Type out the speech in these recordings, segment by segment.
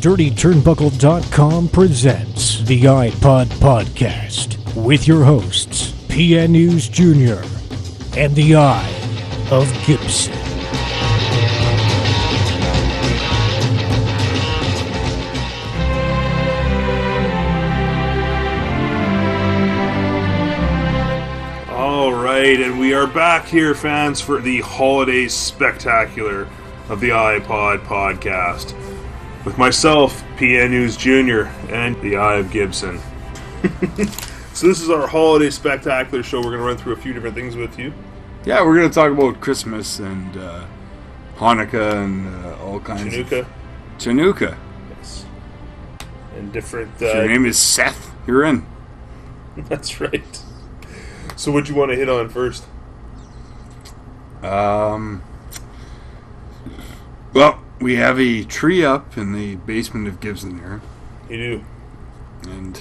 SturdyTurnbuckle.com presents the EyePod Podcast with your hosts, PN News Jr. and the Eye of Gibson. All right, and we are back here, fans, for the holiday spectacular of the EyePod Podcast with myself, PN News Jr., and the Eye of Gibson. So this is our holiday spectacular show. We're going to run through a few different things with you. Yeah, we're going to talk about Christmas and Hanukkah and all kinds Chanukah. Chanukah. Yes. And different... If your name is Seth, you're in. That's right. So what do you want to hit on first? Well, we have a tree up in the basement of Gibson there. You do. And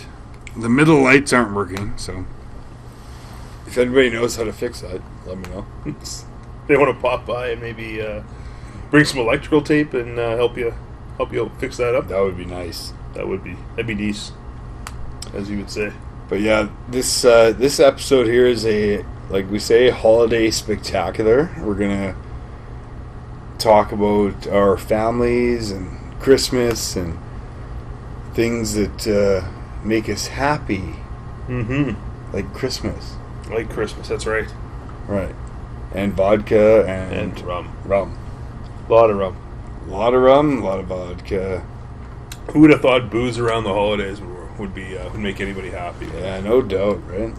the middle lights aren't working, so if anybody knows how to fix that, let me know. They want to pop by and maybe bring some electrical tape and help you fix that up. That would be nice. That'd be nice, as you would say. But yeah, this episode here is a, like we say, holiday spectacular. We're gonna talk about our families and Christmas and things that make us happy. Mm-hmm. Like Christmas. Like Christmas, that's right. Right. And vodka and rum. Rum. A lot of rum. A lot of rum, a lot of vodka. Who would have thought booze around the holidays would make anybody happy? Yeah, no doubt, right?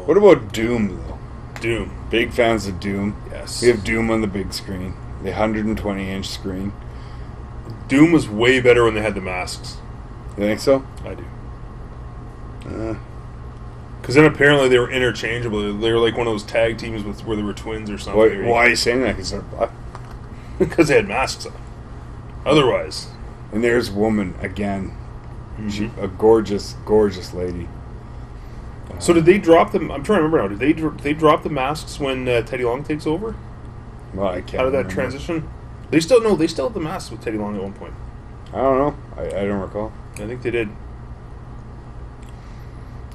What about Doom, though? Doom. Big fans of Doom. Yes. We have Doom on the big screen. The 120-inch screen. Doom was way better when they had the masks. You think so? I do. Because then apparently they were interchangeable. They were like one of those tag teams where they were twins or something. Why are you saying that? Because they're black? Because they had masks on. Otherwise. And there's woman again. Mm-hmm. She, a gorgeous, gorgeous lady. So did they drop them? I'm trying to remember now. Did they drop the masks when Teddy Long takes over? Well, I can't. How did that remember. transition? They still have the masks with Teddy Long at one point. I don't know. I don't recall. I think they did.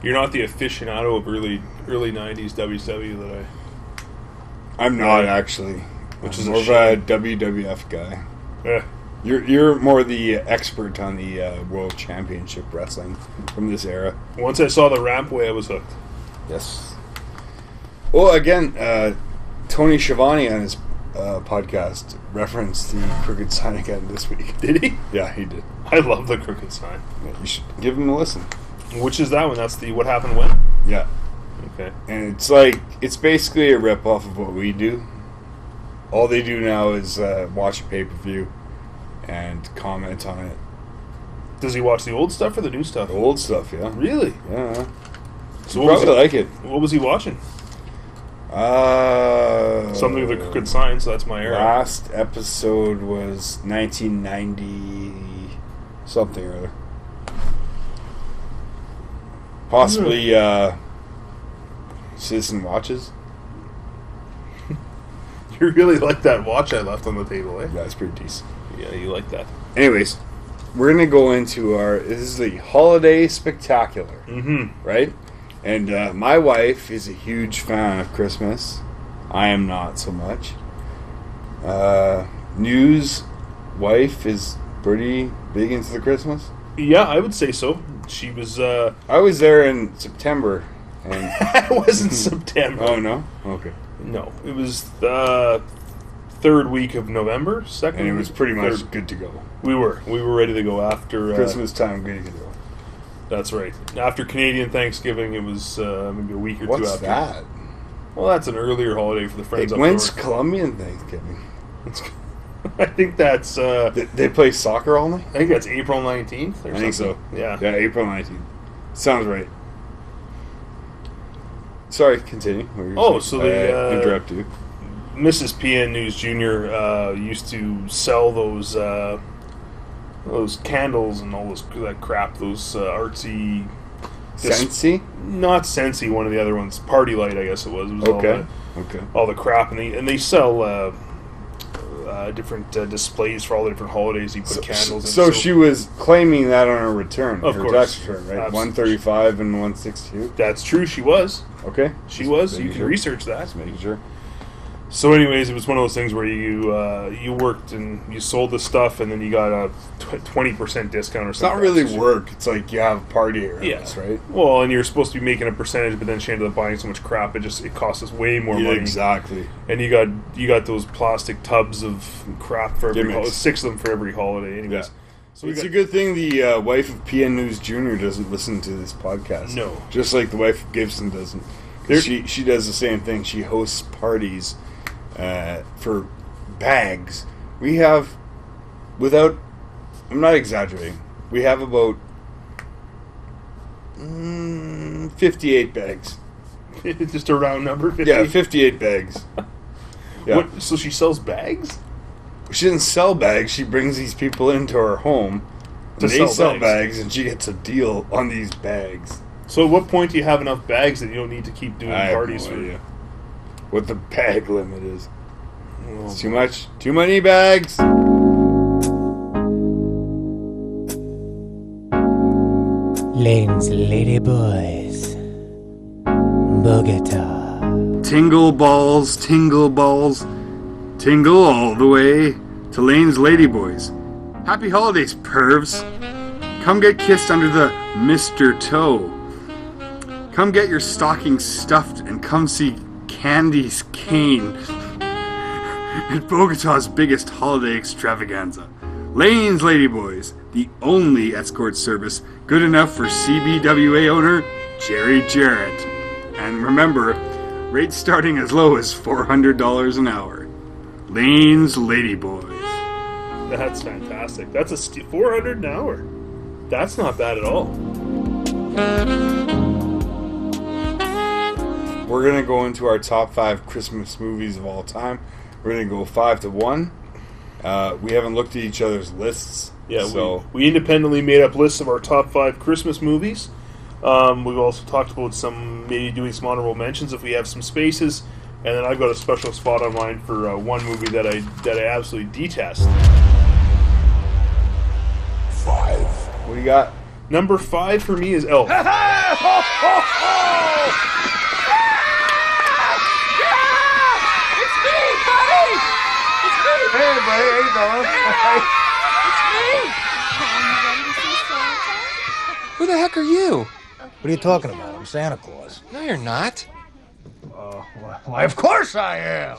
You're not the aficionado of early 90s WCW that I'm not actually. Which is more of a WWF guy. Yeah. You're more the expert on the World Championship wrestling from this era. Once I saw the Rampway, I was hooked. Yes. Well, again, Tony Schiavone on his podcast referenced the Crooked Sign again this week. Did he? Yeah, he did. I love the Crooked Sign. Yeah, you should give him a listen. Which is that one? That's the What Happened When? Yeah. Okay. And it's basically a rip-off of what we do. All they do now is watch a pay-per-view and comment on it. Does he watch the old stuff or the new stuff? The old stuff, yeah. Really? Yeah. So Probably like it. What was he watching? Something with a Crooked Sign, so that's my era. Last episode was 1990 something or other. Possibly Citizen Watches. You really like that watch I left on the table, eh? Yeah, it's pretty decent. Yeah, you like that. Anyways, we're going to go into this is the holiday spectacular, right? And my wife is a huge fan of Christmas. I am not so much. News wife is pretty big into the Christmas. Yeah, I would say so. She was... I was there in September. And it wasn't September. Oh, no? Okay. No, it was the third week of November, second. And it was pretty much third. good to go. We were ready to go after... Christmas time, good to go. That's right. After Canadian Thanksgiving, it was maybe a week or two after. What's that? Well, that's an earlier holiday for the friends up when's north. Colombian Thanksgiving? I think that's... They play soccer all night? I think that's April 19th or something. I think so. Yeah. Yeah, April 19th. Sounds right. Sorry, continue. So they... interrupt you. Mrs. PN News Jr. Used to sell those candles and all that crap, those artsy... Scentsy? Not Scentsy, one of the other ones. Party Light, I guess it was. It was okay. All the crap. And they sell different displays for all the different holidays. You put candles in. So she was claiming that on her return, of her course. tax return, right? Absolutely. 135 and 162. That's true. She was. Okay. She was. You making can sure. research that. Just making sure. So, anyways, it was one of those things where you worked and you sold the stuff, and then you got a 20% discount or It's something. not really work. It's like you have a party areas, right? Well, and you're supposed to be making a percentage, but then she ended up buying so much crap, it cost us way more money. Exactly. And you got those plastic tubs of crap for every holiday, 6 of them for every holiday. Anyways, Yeah. so It's a good thing the wife of PN News Jr. doesn't listen to this podcast. No. Just like the wife of Gibson doesn't. She does the same thing. She hosts parties for bags. We have, I'm not exaggerating, we have about 58 bags. Just a round number. 50? Yeah, 58 bags. Yeah. So she sells bags? She doesn't sell bags. She brings these people into her home. To They sell bags. bags, and she gets a deal on these bags. So at what point do you have enough bags that you don't need to keep doing parties have no for idea what the bag limit is. Well, It's too much. Too many bags. Lane's Lady Boys, Bogota. Tingle balls, tingle all the way to Lane's Ladyboys. Happy holidays, pervs. Come get kissed under the Mr. Toe. Come get your stocking stuffed and come see Candy's Cane at Bogota's biggest holiday extravaganza. Lane's Ladyboys, the only escort service good enough for CBWA owner Jerry Jarrett. And remember, rates starting as low as $400 an hour. Lane's Ladyboys. that's fantastic. That's $400 an hour. That's not bad at all. We're going to go into our top 5 Christmas movies of all time. We're going to go 5 to 1. We haven't looked at each other's lists. Yeah, so we independently made up lists of our top 5 Christmas movies. We've also talked about maybe doing some honorable mentions if we have some spaces. And then I've got a special spot on mine for one movie that I absolutely detest. 5. What do you got? Number 5 for me is Elf. It's me, buddy! It's me! Hey, buddy, how you doing? It's me! Who the heck are you? What are you talking about? I'm Santa Claus. No, you're not. Why, of course I am.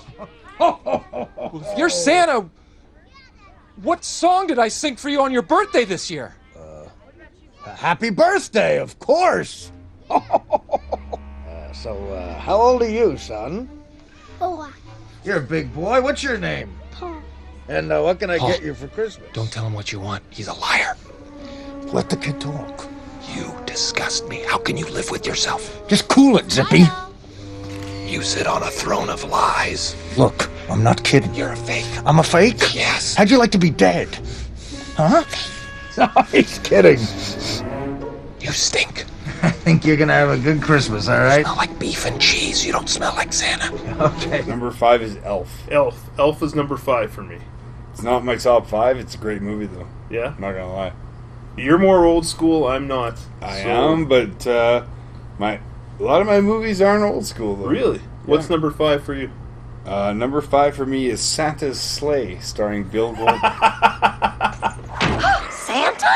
Well, if you're Santa, what song did I sing for you on your birthday this year? Happy birthday, of course. So, how old are you, son? 4. You're a big boy. What's your name? Paul. And what can I Paul. get you for Christmas? Don't tell him what you want. He's a liar. Let the kid talk. You disgust me. How can you live with yourself? Just cool it, Zippy. You sit on a throne of lies. Look, I'm not kidding. You're a fake. I'm a fake? Yes. How'd you like to be dead? Huh? No, he's kidding. You stink. I think you're gonna have a good Christmas, all right? You smell like beef and cheese. You don't smell like Santa. Okay. Number 5 is Elf. Elf is number 5 for me. It's not my top 5. It's a great movie, though. Yeah? I'm not going to lie. You're more old school, I'm not. I am, but a lot of my movies aren't old school, though. Really? Yeah. What's number 5 for you? Number 5 for me is Santa's Sleigh, starring Bill Goldberg. Santa?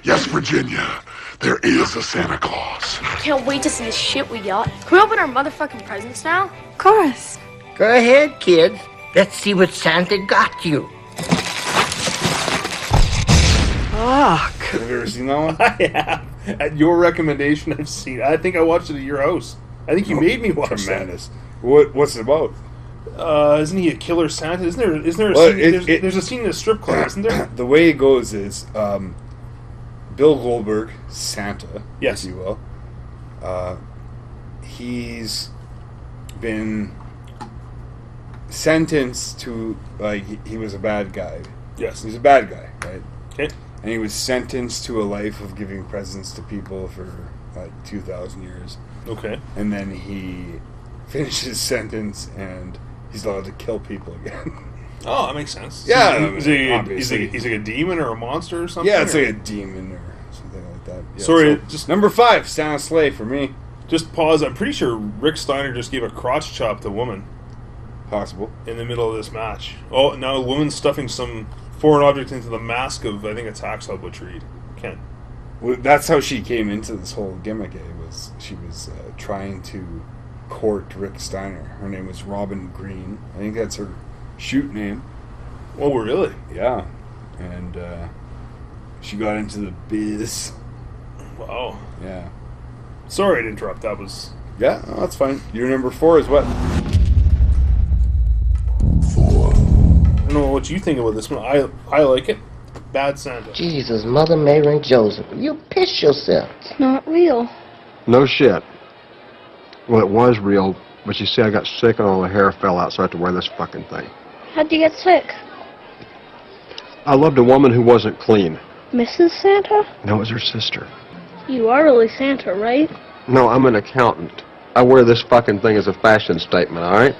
Yes, Virginia, there is a Santa Claus. Can't wait to see the shit we got. Can we open our motherfucking presents now? Of course. Go ahead, kids. Let's see what Santa got you. Have you ever seen that one? I have. At your recommendation, I've seen it. I think I watched it at your house. I think you made me watch Tremendous. What's it about? that. Isn't he a killer Santa? Isn't there a Well, scene? There's a scene in a strip club, isn't there? The way it goes is Bill Goldberg, Santa, Yes. if you will. He's been sentenced to, he was a bad guy. Yes. He's a bad guy, right? Okay. And he was sentenced to a life of giving presents to people for 2,000 years. Okay. And then he finished his sentence and he's allowed to kill people again. Oh, that makes sense. Yeah, he's like a demon or a monster or something? Yeah, it's like a demon or something like that. Yeah, Sorry, so just... Number 5, Santa Slay for me. Just pause. I'm pretty sure Rick Steiner just gave a crotch chop to a woman. Possible. In the middle of this match. Oh, now a woman's stuffing some foreign object into the mask of, I think, a tax butchery. Kent. Well, that's how she came into this whole gimmick. She was trying to court Rick Steiner. Her name was Robin Green. I think that's her shoot name. Oh, really? Yeah. And she got into the biz. Wow. Yeah. Sorry to interrupt. That was... Yeah, no, that's fine. Your number 4 is what? 4. I don't know what you think about this one. I like it. Bad Santa. Jesus, Mother Mary and Joseph, you piss yourself. It's not real. No shit. Well, it was real, but you see, I got sick and all the hair fell out, so I had to wear this fucking thing. How'd you get sick? I loved a woman who wasn't clean. Mrs. Santa? No, it was her sister. You are really Santa, right? No, I'm an accountant. I wear this fucking thing as a fashion statement, alright?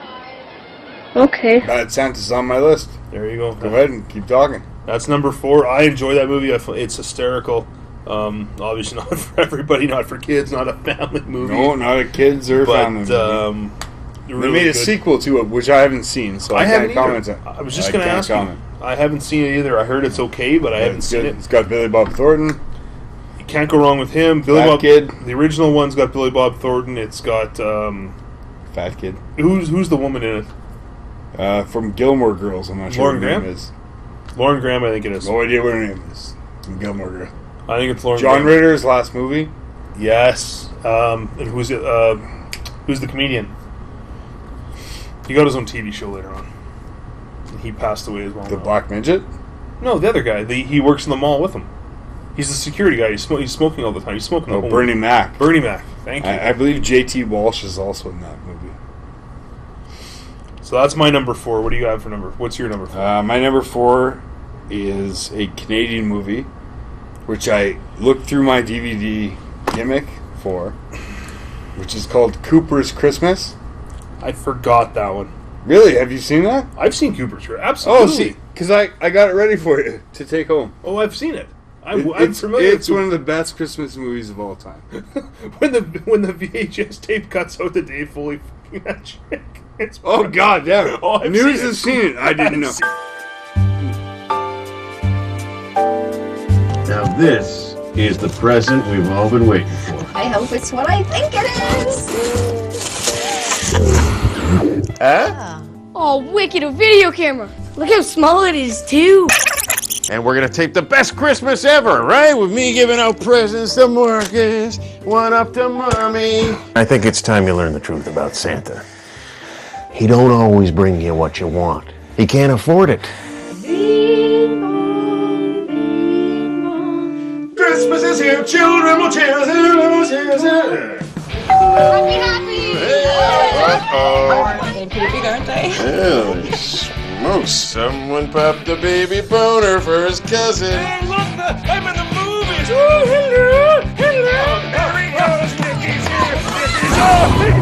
Okay. Bad Santa's on my list. There you go. Go ahead and keep talking. That's number 4. I enjoy that movie. It's hysterical. Obviously not for everybody, not for kids, not a family movie. No, not a kids or family movie. Really they made a good sequel to it, which I haven't seen, so I can't comment on it. I was just going to ask you. I haven't seen it either. I heard it's okay, but I haven't seen it. It's got Billy Bob Thornton. You can't go wrong with him. Billy Fat Bob Kid. The original one's got Billy Bob Thornton. It's got Fat Kid. Who's the woman in it? From Gilmore Girls. I'm not sure Lauren what her Graham? name is. Lauren Graham, I think it is. No idea what her name is. From Gilmore Girls. I think it's Lauren John Graham. Ritter's last movie. Yes. And who's the comedian? He got his own TV show later on. And he passed away as well. The Black Midget? No, the other guy. He works in the mall with him. He's the security guy. He's smoking all the time. He's smoking the whole Bernie movie. Mac. Bernie Mac. Thank you. I believe J.T. Walsh is also in that movie. So that's my number 4. What do you have for number? What's your number 4? My number 4 is a Canadian movie, which I looked through my DVD gimmick for, which is called Cooper's Christmas. I forgot that one. Really? Have you seen that? I've seen Cooper's Christmas. Absolutely. Oh, see, because I got it ready for you to take home. Oh, I've seen it. I'm familiar. It's one of the best Christmas movies of all time. when the VHS tape cuts out the Dave Foley fucking that chick. Oh God, yeah. Oh, I've News seen has seen it. I didn't know. Now this is the present we've all been waiting for. I hope it's what I think it is. Huh? Oh, wicked, a video camera. Look how small it is, too. And we're gonna tape the best Christmas ever, right? With me giving out presents to Marcus, one up to Mommy. I think it's time you learn the truth about Santa. He don't always bring you what you want. He can't afford it. Christmas is here, children will cheer. Happy! They're pretty big, aren't they? Holy smokes. Someone popped a baby boner for his cousin. Hey, look, I'm in the movies. Oh, hello.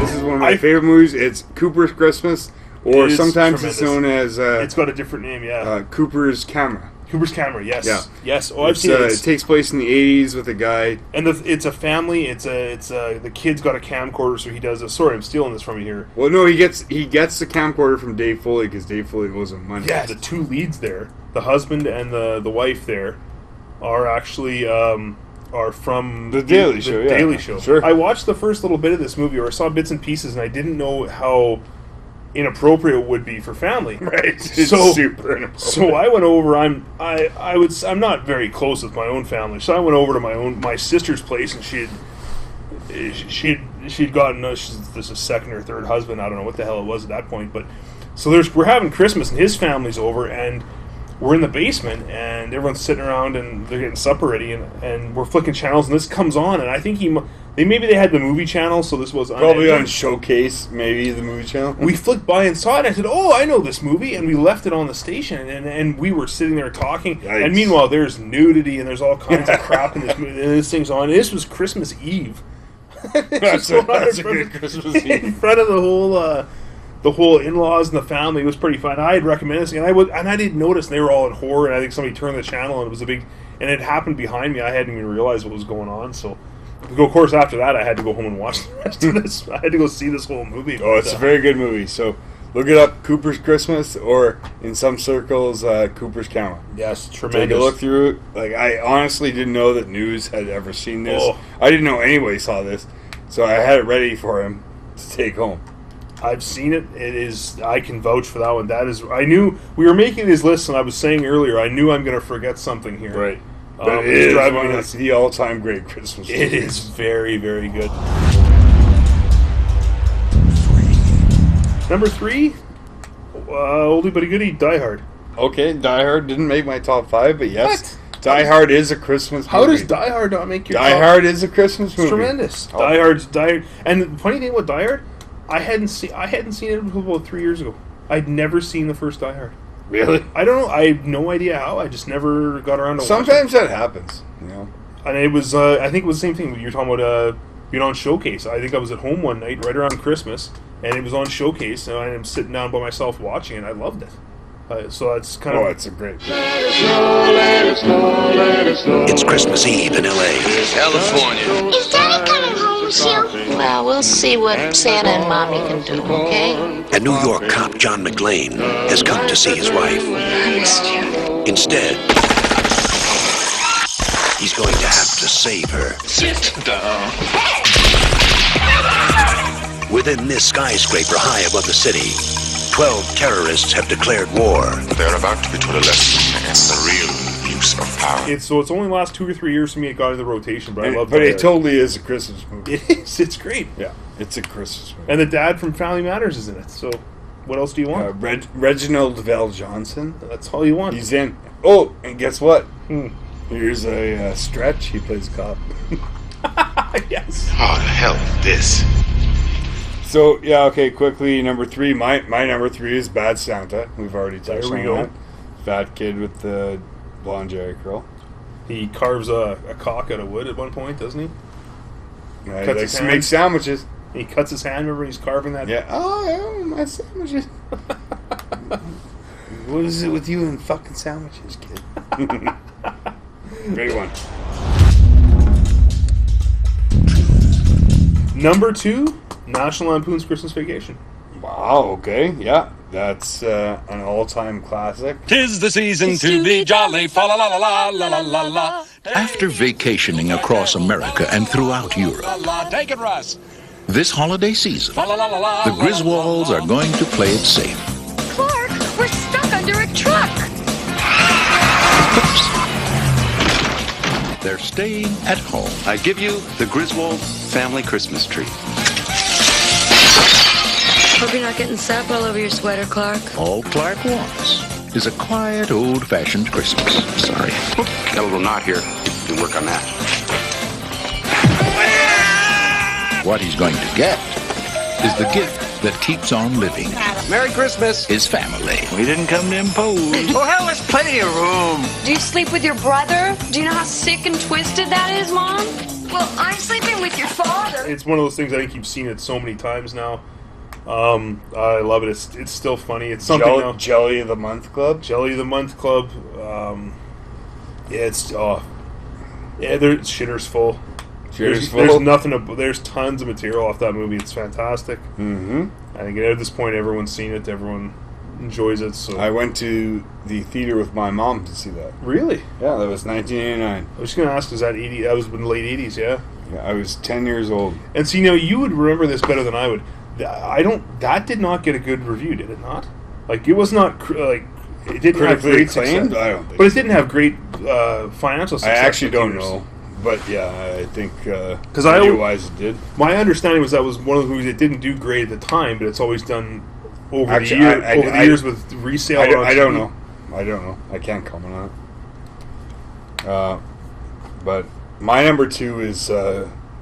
This is one of my favorite movies. It's Cooper's Christmas, or sometimes tremendous. it's known as... it's got a different name, yeah. Cooper's Camera. Cooper's Camera, yes. Yeah. Yes. Oh, I've seen it. It takes place in the 80s with a guy. And it's a family. The kid's got a camcorder, so he does a... Sorry, I'm stealing this from you here. Well, no, he gets the camcorder from Dave Foley because Dave Foley owes him money. Yeah, the two leads there, the husband and the wife there, are actually are from The Daily Show. Yeah. Daily Show. Sure. I watched the first little bit of this movie, or I saw bits and pieces, and I didn't know how inappropriate it would be for family. Right. It's so super inappropriate. So I went over. I'm not very close with my own family, so I went over to my sister's place, and she'd gotten this is second or third husband. I don't know what the hell it was at that point, but so we're having Christmas, and his family's over, and we're in the basement, and everyone's sitting around, and they're getting supper ready, and we're flicking channels, and this comes on, and I think maybe they had the movie channel, so this was probably on Showcase, maybe the movie channel. We flicked by and saw it, and I said, "Oh, I know this movie," and we left it on the station, and we were sitting there talking, Yikes. and meanwhile there's nudity and there's all kinds of crap in this movie, and this thing's on. And this was Christmas Eve. That's a good Christmas Eve. In front of the whole the whole in-laws and the family was pretty fun. I had recommended this, and I didn't notice, and they were all in horror, and I think somebody turned the channel, and it was and it happened behind me. I hadn't even realized what was going on, so of course after that I had to go home and watch the rest of this. I had to go see this whole movie. Oh, it's a very good movie, so look it up, Cooper's Christmas, or in some circles, Cooper's Camera. Yes, tremendous. Take a look through it. Like, I honestly didn't know that News had ever seen this. Oh. I didn't know anybody saw this, so I had it ready for him to take home. I've seen it. It is. I can vouch for that one. That is. I knew we were making these lists, and I was saying earlier, I knew I'm going to forget something here. Right. But it is one of the all-time great Christmas movies. It is very, very good. Number 3, oldie but a goodie, Die Hard. Okay, Die Hard didn't make my top 5, but yes, what? Die Hard is a Christmas movie. How does Die Hard not make your top? Die Hard is a Christmas movie. It's tremendous. Oh. Die Hard. And the funny thing with Die Hard, I hadn't seen it until about 3 years ago. I'd never seen the first Die Hard. Really? I don't know. I have no idea how. I just never got around to watching it. Sometimes that happens, you know. And it was, I think it was the same thing. You're talking about, on Showcase. I think I was at home one night right around Christmas, and it was on Showcase, and I'm sitting down by myself watching it. I loved it. So that's kind of... Oh, it's a great... It's Christmas Eve in L.A. California. Is Daddy coming home soon? Well, we'll see what Santa and Mommy can do, okay? A New York cop, John McClane, has come to see his wife. I missed you. Instead, he's going to have to save her. Sit down. Within this skyscraper high above the city, 12 terrorists have declared war. They're about to be taught a lesson against the real use of power. It's only last 2 or 3 years for me it got into rotation, but I love it. But it totally is a Christmas movie. It is. It's great. Yeah, it's a Christmas movie. And the dad from Family Matters is in it, so what else do you want? Reginald Vell Johnson. That's all you want. He's in. Oh, and guess what? Here's a stretch. He plays cop. Yes. How the hell is this? So, yeah, okay, quickly, number 3. My number 3 is Bad Santa. We've already touched on that. Fat kid with the blonde Jerry curl. He carves a cock out of wood at one point, doesn't he? Yeah, he likes to make sandwiches. He cuts his hand, remember he's carving that? Yeah. Oh, yeah, my sandwiches. What is it with you and fucking sandwiches, kid? Great one. Number 2, National Lampoon's Christmas Vacation. Wow, okay, yeah. That's an all-time classic. 'Tis the season to be jolly, fa la la la la la la la. After vacationing across America and throughout Europe, Take it, Russ. this holiday season, the Griswolds are going to play it safe. Clark, we're stuck under a truck. They're staying at home. I give you the Griswold family Christmas tree. Hope you're not getting sap all over your sweater, Clark. All Clark wants is a quiet, old-fashioned Christmas. Sorry. Got a little knot here. You work on that. What he's going to get is the gift that keeps on living. Merry Christmas. His family. We didn't come to impose. Oh, hell, there's plenty of room. Do you sleep with your brother? Do you know how sick and twisted that is, Mom? Well, I'm sleeping with your father. It's one of those things, I think you've seen it so many times now. I love it. It's still funny. It's something Jelly of the Month Club. Jelly of the Month Club. There's shitter's full. There's nothing. There's tons of material off that movie. It's fantastic. Mm-hmm. I think at this point, everyone's seen it. Everyone enjoys it. So I went to the theater with my mom to see that. Really? Yeah, that was 1989. I was just gonna ask, is that 80? That was in the late 80s, yeah. Yeah, I was 10 years old. And see, now you would remember this better than I would. I don't. That did not get a good review, did it not? Like, it was not like it didn't have great acclaimed. success. I don't think. But it didn't have great financial success. I actually don't know. But yeah, I think because video-wise it did. My understanding was that was one of the movies that didn't do great at the time, but it's always done over the years with resale. I don't know. I can't comment on it. But my number 2 is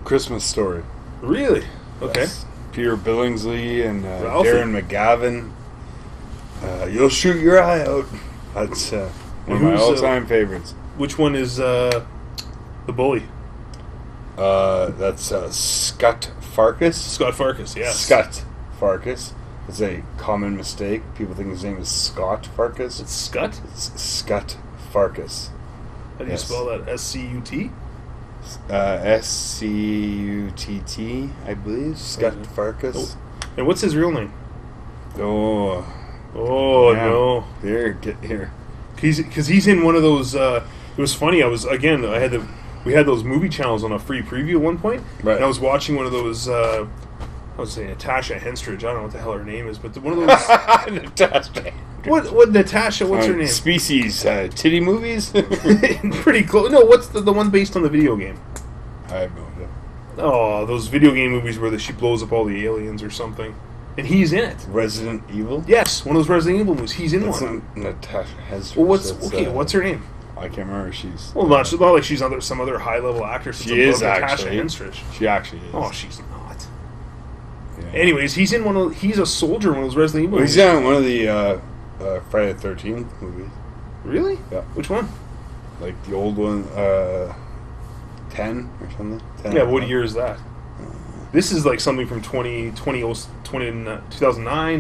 Christmas Story. Really? Okay. Yes. Peter Billingsley and Darren McGavin. You'll shoot your eye out. That's one of my all-time favorites. Which one is the bully? That's Scott Farkas. Scott Farkas, yes. Scott Farkas. It's a common mistake. People think his name is Scott Farkas. It's Scott? It's Scott Farkas. How do you spell that? S-C-U-T? S-C-U-T-T, I believe. Scott Farkas. Oh. And what's his real name? Oh, no. There, get here. Because he's in one of those... it was funny. We had those movie channels on a free preview at one point. Right. And I was watching one of those... I was saying Natasha Henstridge. I don't know what the hell her name is, but one of those... Natasha. What Natasha? What's her name? Species titty movies. Pretty close. No, what's the one based on the video game? I have no idea. Oh, those video game movies where she blows up all the aliens or something, and he's in it. Resident Evil. Yes, one of those Resident Evil movies. He's in one. Natasha Henstridge. Well, what's her name? I can't remember. She's not like she's some other high level actress. She is Natasha actually. Henstridge. She actually is. Oh, she's not. Yeah. Anyways, he's in he's a soldier in one of those Resident Evil movies. He's in one of the Friday the 13th movies. Really? Yeah. Which one? Like the old one, 10 or something. 10 yeah, what year is that? This is like something from 2009,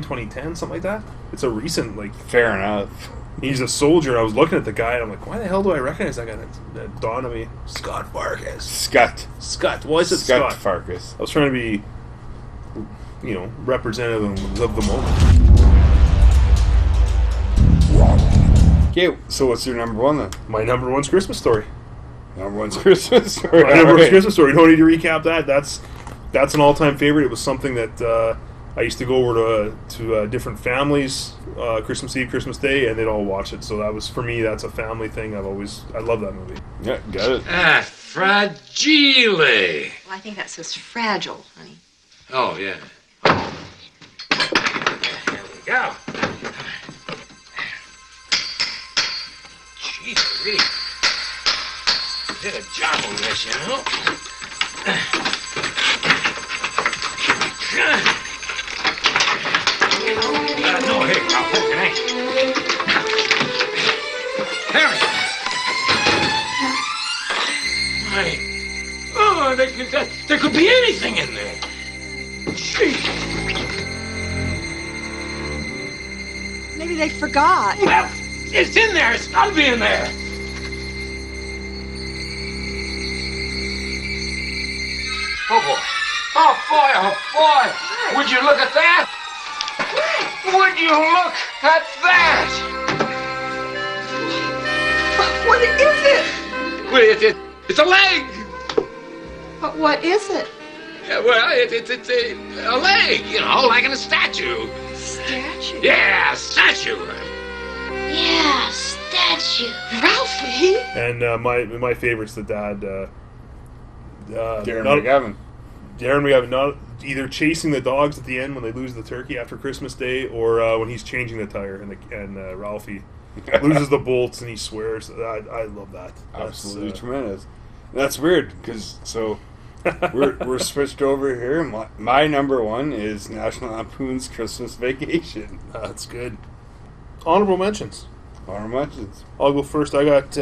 2010, something like that. It's a recent, like... Fair enough. He's a soldier. I was looking at the guy, and I'm like, why the hell do I recognize that guy? That dawned on me. Scott Farkas. Scott. Why is it Scott? Farkas. I was trying to be, representative of the moment. Okay, so what's your number one then? My number one's Christmas Story. Number one's Christmas Story. My number one's Christmas Story. Don't need to recap that. That's an all-time favorite. It was something that I used to go over to different families, Christmas Eve, Christmas Day, and they'd all watch it. So that was, for me, that's a family thing. I love that movie. Yeah, got it. Fragile. Well, I think that says fragile, honey. Oh, yeah. There we go. Jeez, I really did a job on this, no, hey, I'll poke it, eh? Harry! There could be anything in there. Jeez. Maybe they forgot. Well, it's in there. It's got to be in there. Oh, boy. Oh, boy. Oh, boy. Would you look at that? Would you look at that? What is it? Well, it's a leg. But what is it? Well, it's a leg, like in a statue. Statue? Yeah, statue. Yeah, statue. Ralphie? And my favorite's the dad, Darren McGavin. Darren McGavin, not either chasing the dogs at the end when they lose the turkey after Christmas Day, or when he's changing the tire and Ralphie loses the bolts and he swears. I love that. Absolutely tremendous. That's weird because we're switched over here. My number one is National Lampoon's Christmas Vacation. That's good. Honorable mentions. Honorable mentions. I'll go first. I got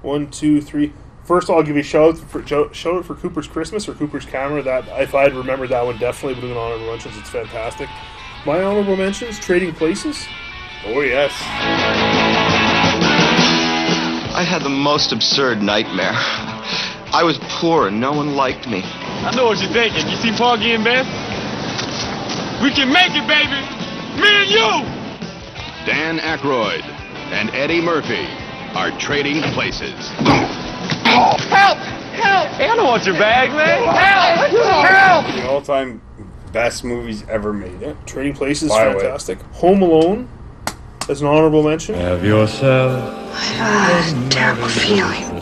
1, 2, 3. First, I'll give you a shout out for Cooper's Christmas or Cooper's Camera. That if I'd remembered that one, definitely would have been honorable mentions. It's fantastic. My honorable mentions: Trading Places. Oh yes. I had the most absurd nightmare. I was poor and no one liked me. I know what you're thinking. You see Porgy and Bess? We can make it, baby. Me and you. Dan Aykroyd and Eddie Murphy are trading places. Help! Help! Hey, I don't want your bag, man. Help! The all-time best movies ever made. Yeah, Trading Places is fantastic. Home Alone as an honorable mention. Have yourself a terrible feeling.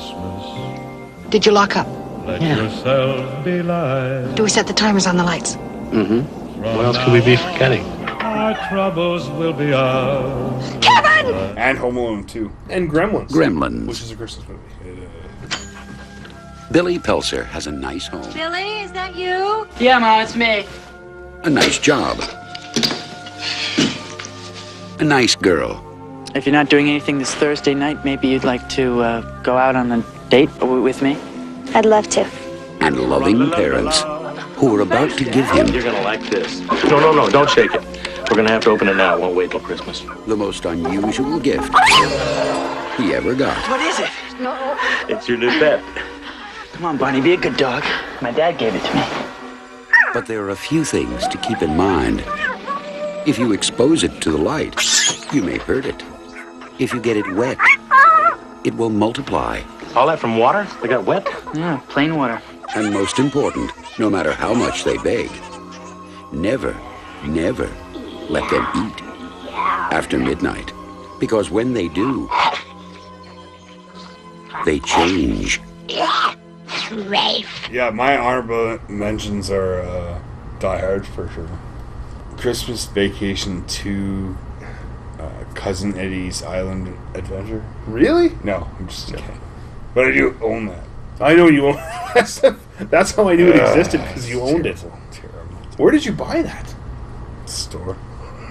Did you lock up? Let yourself be light. Do we set the timers on the lights? Mm-hmm. What else could we be forgetting? Our troubles will be ours. Kevin! And Home Alone 2. And Gremlins. Gremlins. Which is a Christmas movie. Billy Pelser has a nice home. Billy, is that you? Yeah, Mom, it's me. A nice job. A nice girl. If you're not doing anything this Thursday night, maybe you'd like to go out on a date with me? I'd love to. And loving parents. who were about to give him You're gonna like this. No, don't shake it. We're gonna have to open it now. It won't wait till Christmas. the most unusual gift he ever got. What is it? No. It's your new pet. Come on, Barney, be a good dog. My dad gave it to me. But there are a few things to keep in mind. If you expose it to the light, you may hurt it. If you get it wet, it will multiply. All that from water? They got wet? Yeah, plain water. And most important, no matter how much they beg, never let them eat after midnight. Because when they do, they change. Yeah, my honorable mentions are Die Hard for sure. Christmas Vacation 2, Cousin Eddie's Island Adventure. Really? No, I'm just kidding. But I do own that. I know you own That's how I knew it existed, because you owned it. Terrible. Where did you buy that? Store.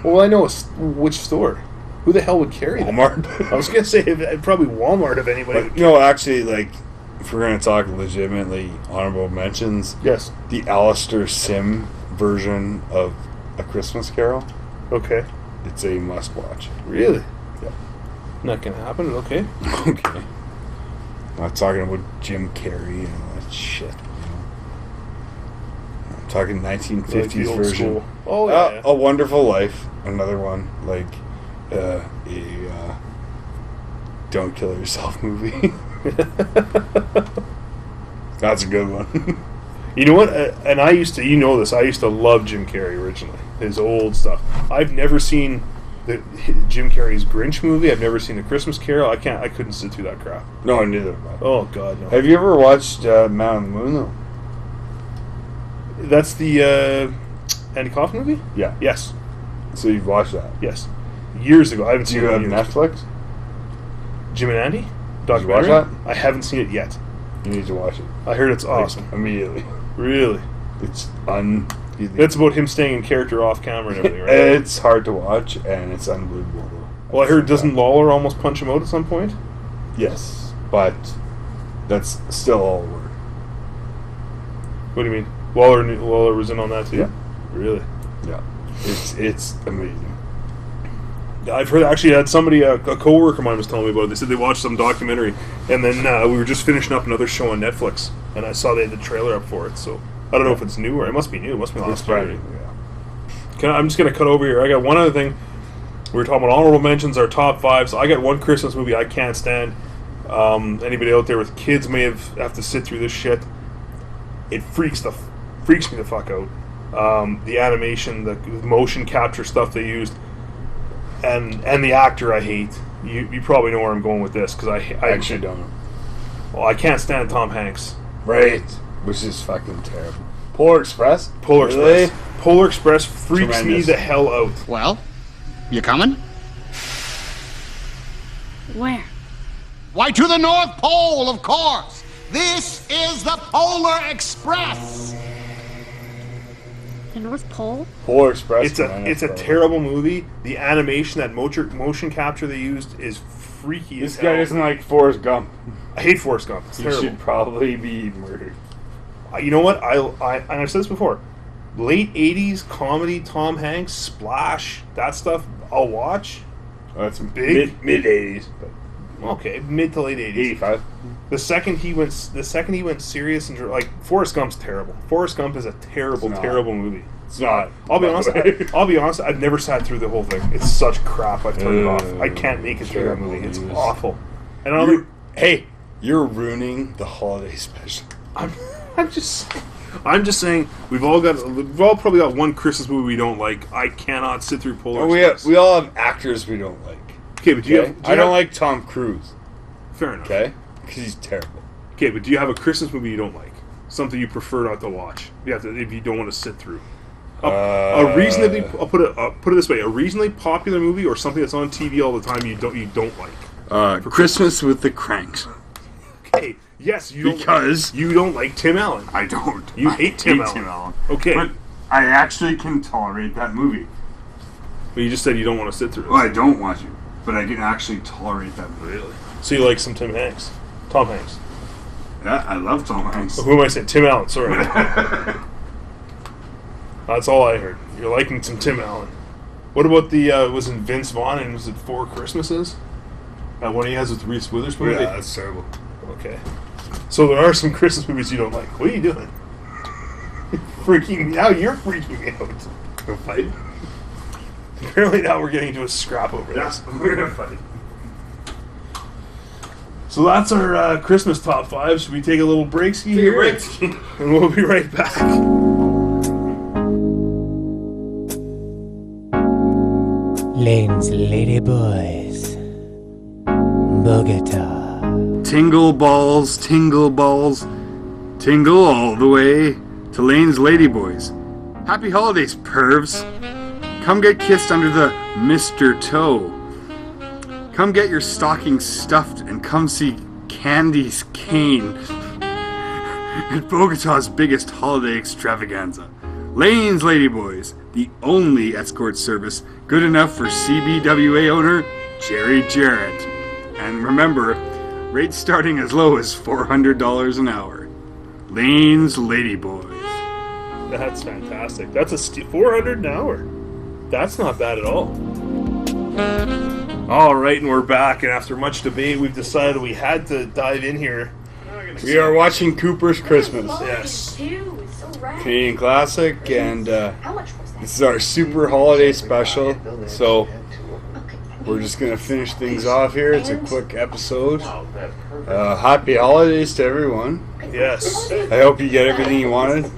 Well, I know which store. Who the hell would carry that? Walmart. I was going to say probably Walmart if anybody. But, no, actually, like, if we're going to talk legitimately honorable mentions, yes, the Alistair Sim version of A Christmas Carol. Okay. It's a must-watch. Really? Yeah. Not going to happen? Okay. Okay. I'm not talking about Jim Carrey and all that shit. I'm talking 1950s Like the old version. school. Oh, yeah. A Wonderful Life, another one. Like a Don't Kill Yourself movie. That's a good one. You know what? And I used to, you know this, I used to love Jim Carrey originally. His old stuff. I've never seen Jim Carrey's Grinch movie. I've never seen A Christmas Carol. I couldn't sit through that crap. No, neither have I. Oh, God, no. Have you ever watched Man on the Moon, though? That's the Andy Kaufman movie? Yeah. Yes. So you've watched that? Yes. Years ago. I haven't seen it in Do you years. have Netflix? Jim and Andy? Did you watch that? I haven't seen it yet. You need to watch it. I heard it's awesome. Like, immediately. Really? It's It's about him staying in character off camera and everything, right? It's hard to watch, and it's unbelievable. Well, I heard, doesn't Lawler almost punch him out at some point? Yes, but that's still all word. What do you mean? Lawler was in on that too? Yeah. Really? Yeah. It's amazing. I've heard, actually, I had somebody, a co-worker of mine was telling me about it. They said they watched some documentary, and then we were just finishing up another show on Netflix, and I saw they had the trailer up for it, so I don't know if it's new, or it must be new. It must be last Friday. Yeah. I'm just going to cut over here. I got one other thing. We were talking about honorable mentions, our top five. So I got one Christmas movie I can't stand. Anybody out there with kids may have to sit through this shit. It freaks me the fuck out. The animation, the motion capture stuff they used, and the actor I hate. You probably know where I'm going with this, because I actually don't. Well, I can't stand Tom Hanks. Right. Which is fucking terrible. Polar Express? Express. Polar Express freaks me Tremendous. the hell out. Well, you coming? Where? Why, to the North Pole, of course. This is the Polar Express. The North Pole? Polar Express. It's a terrible movie. The animation, that motion capture they used is freaky as This hell. guy doesn't like Forrest Gump. I hate Forrest Gump. It's He terrible. should probably be murdered. You know what? I've said this before. Late 80s comedy, Tom Hanks, Splash, that stuff, I'll watch. Oh, that's Big. mid 80s. Okay, mid to late 80s. 85. The second he went serious and like Forrest Gump's terrible. Forrest Gump is a terrible movie. It's not. I'll be honest. I've never sat through the whole thing. It's such crap. I've turned it off. I can't make it through that movie. It's awful. And I don't hey, you're ruining the holiday special. I'm just saying we've all probably got one Christmas movie we don't like. I cannot sit through Polar Express. We all have actors we don't like. Okay, but I don't like Tom Cruise. Fair enough. Okay, because he's terrible. Okay, but do you have a Christmas movie you don't like? Something you prefer not to watch? If you don't want to sit through. A reasonably, I'll put it this way: a reasonably popular movie or something that's on TV all the time you don't like. Christmas with the Cranks. Okay. Yes, you don't like Tim Allen. I don't. You hate Tim Allen. Okay. But I actually can tolerate that movie. But you just said you don't want to sit through it. Well, I don't want to, but I can actually tolerate that movie. Really? So you like some Tom Hanks? Yeah, I love Tom Hanks. Who am I saying? Tim Allen, sorry. That's all I heard. You're liking some Tim Allen. What about the, was it Vince Vaughn and was it Four Christmases? One he has with Reese Witherspoon? Yeah, that's terrible. Okay. So there are some Christmas movies you don't like. What are you doing? Now you're freaking me out. A fight? Apparently now we're getting into a scrap over this. We're gonna fight. So that's our Christmas top 5. Should we take a little break-ski here? And we'll be right back. Lane's Lady Boys, Bogota. Tingle balls, tingle all the way to Lane's Ladyboys. Happy holidays, pervs. Come get kissed under the Mr. Toe. Come get your stocking stuffed and come see Candy's Cane at Bogota's biggest holiday extravaganza. Lane's Ladyboys, the only escort service good enough for CBWA owner Jerry Jarrett. And remember, rates starting as low as $400 an hour. Lane's Ladyboys. That's fantastic. That's $400 an hour. That's not bad at all. All right, and we're back. And after much debate, we've decided we had to dive in here. We are watching Cooper's Christmas. Yes. Canadian classic, and this is our super holiday special. So we're just gonna finish things off here. It's a quick episode. Happy holidays to everyone. Yes. I hope you get everything you wanted.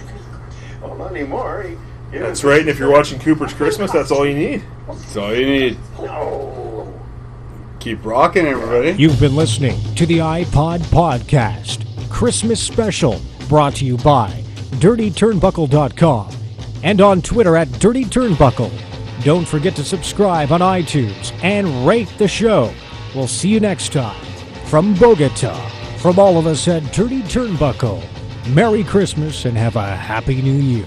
Well, not anymore. That's right, and if you're watching Cooper's Christmas, that's all you need. That's all you need. Keep rocking, everybody. You've been listening to the iPod Podcast Christmas Special, brought to you by DirtyTurnbuckle.com and on Twitter at DirtyTurnbuckle. Don't forget to subscribe on iTunes and rate the show. We'll see you next time. From Bogota, from all of us at Dirty Turnbuckle, Merry Christmas and have a Happy New Year.